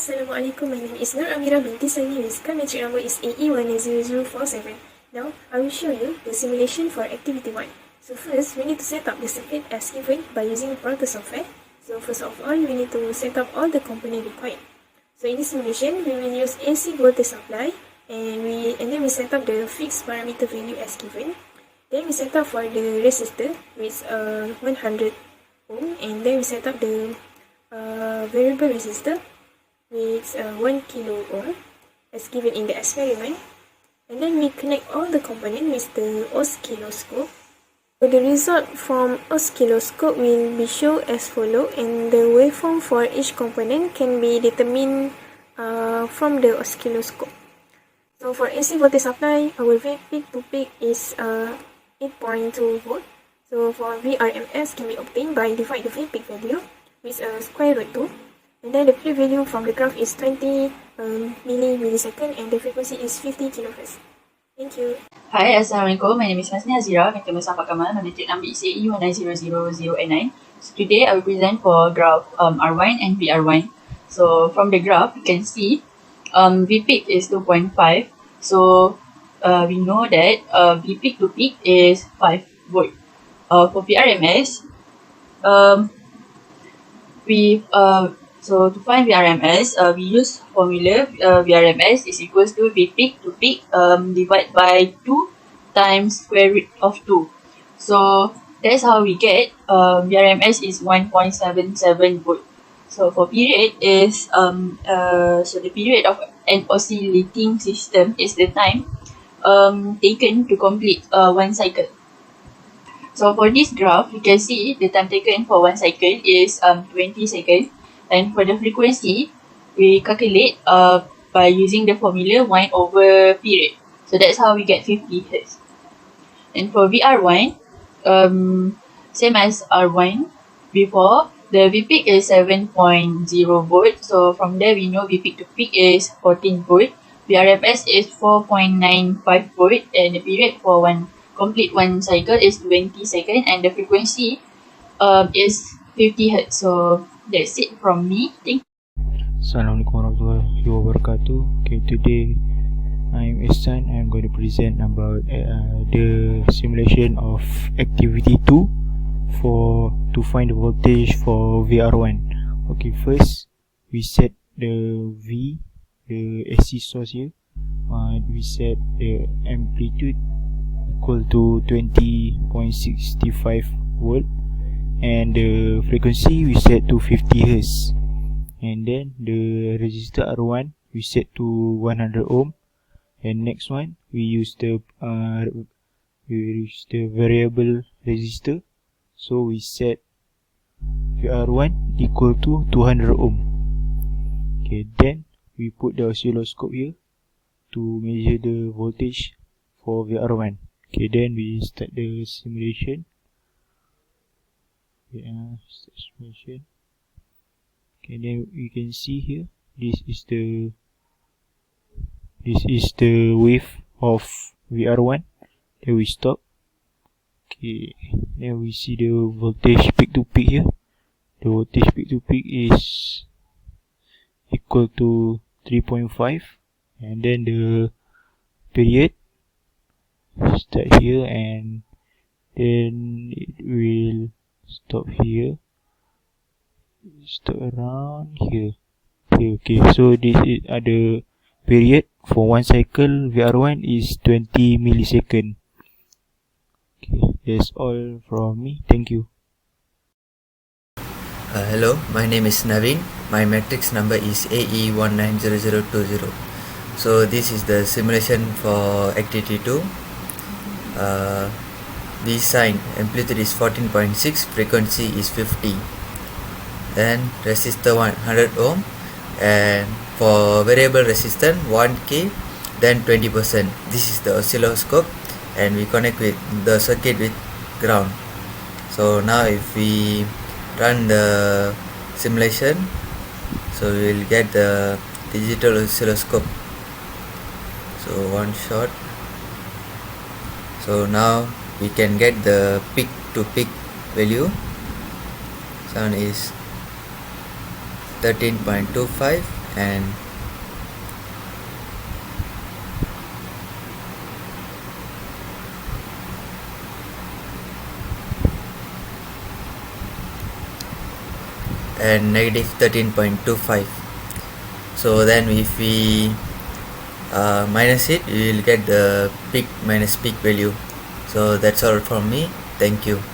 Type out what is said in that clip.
Assalamualaikum, my name is Nur Amira binti Sani. Car metric number is AE10047. Now, I will show you the simulation for activity 1. So first, we need to set up the circuit as given by using Porter software. So first of all, we need to set up all the components required. So in this simulation, we will use AC voltage supply and then we set up the fixed parameter value as given. Then we set up for the resistor with 100 ohm, and then we set up the variable resistor with 1 kilo ohm as given in the experiment, and then we connect all the components with the oscilloscope. So the result from oscilloscope will be shown as follow, and the waveform for each component can be determined from the oscilloscope. So for AC voltage supply, our V peak to peak is 8.2 volt. So for VRMS can be obtained by divide the V peak value with square root 2. And then the peak value from the graph is 20 millisecond, and the frequency is 50 kHz. Thank you. Hi, Assalamualaikum. My name is Masni Azira. My name is Kamal. My metric number is AE1900089. So today I will present for graph R1 and VR1. So from the graph, you can see V peak is 2.5. So we know that V peak to peak is 5 volt. For VRMS, so to find VRMS, we use formula VRMS is equals to V peak to peak divided by 2 times square root of 2. So that's how we get VRMS is 1.77 volt. So for period is so the period of an oscillating system is the time taken to complete one cycle. So for this graph, you can see the time taken for one cycle is 20 seconds. And for the frequency, we calculate by using the formula 1 over period. So that's how we get 50 Hz. And for VR1, same as R1 before, the V peak is 7.0 volt. So from there, we know V peak to peak is 14 volt. VRMS is 4.95 volt. And the period for complete one cycle is 20 seconds. And the frequency is 50 Hz. So that's it from me. Thank you. Assalamualaikum warahmatullahi wabarakatuh. Okay, today I'm Ihsan. I'm going to present about the simulation of activity 2 to find the voltage for VR1. Okay, first we set the V, the AC source here. We set the amplitude equal to 20.65 volt. And the frequency we set to 50 Hz. And then the resistor R1 we set to 100 ohm. And next one we use the variable resistor. So we set VR1 equal to 200 ohm. Okay, then we put the oscilloscope here to measure the voltage for VR1. Okay, then we start the simulation. Simulation. Okay, then you can see here, this is the wave of VR1. Then we stop. Okay, then we see the voltage peak to peak here. The voltage peak to peak is equal to 3.5, and then the period start here, and then it will stop here, stop around here. Okay, so this is the period for one cycle VR1 is 20 millisecond. Okay, that's all from me. Thank you. Hello, my name is Naveen. My matrix number is AE190020. So this is the simulation for activity 2. The sign amplitude is 14.6, frequency is 50, then resistor 100 ohm, and for variable resistance 1k, then 20%. This is the oscilloscope, and we connect with the circuit with ground. So now if we run the simulation, so we will get the digital oscilloscope. So one shot. So now we can get the peak to peak value. Sound is 13.25 and negative 13.25. So then if we minus it, we will get the peak minus peak value. So that's all from me. Thank you.